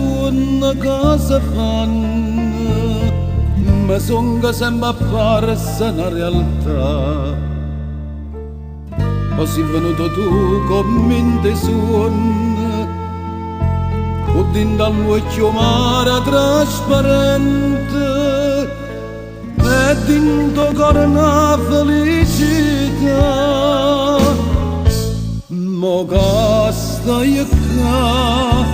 suona cosa fanno, ma songa sempre apparsa una realtà. O sei venuto tu come in te suona, o dentro al tuo mare trasparente, e dentro cuore una felicità. Mo che stai qua,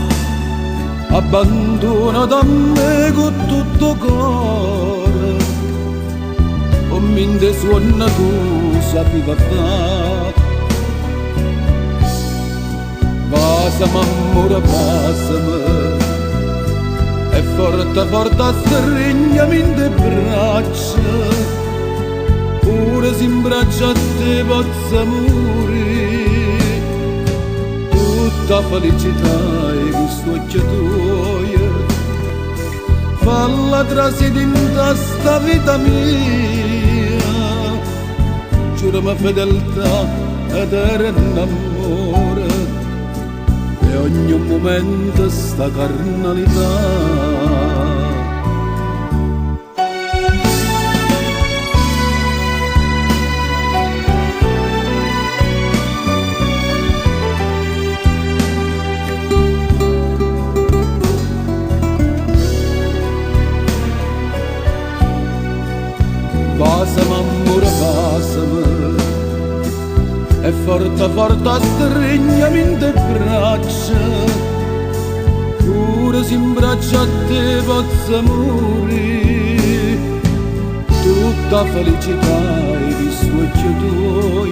abbandona da me con tutto cuore, o minte suona tu sappi papà. Passami amore, passami, e forte forte stringiami in te braccia, pure se in braccia a te possa morire, tutta felicità e questo occhio tuo, falla trasidinta sta vita mia, giurami fedeltà eterna amore, e ogni momento sta carnalità. Passami amore, passami, e forte forte stringiami in te braccia, pure se in braccia a te possa morire, tutta felicità e visto occhio tuo,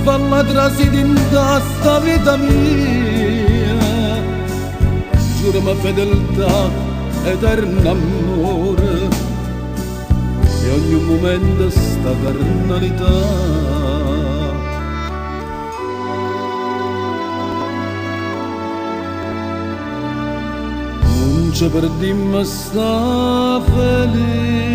falla trasidinta sta vita mia, giurami fedeltà eterna amore, e ogni momento sta carnalità. Non ci perdiamo sta felicità.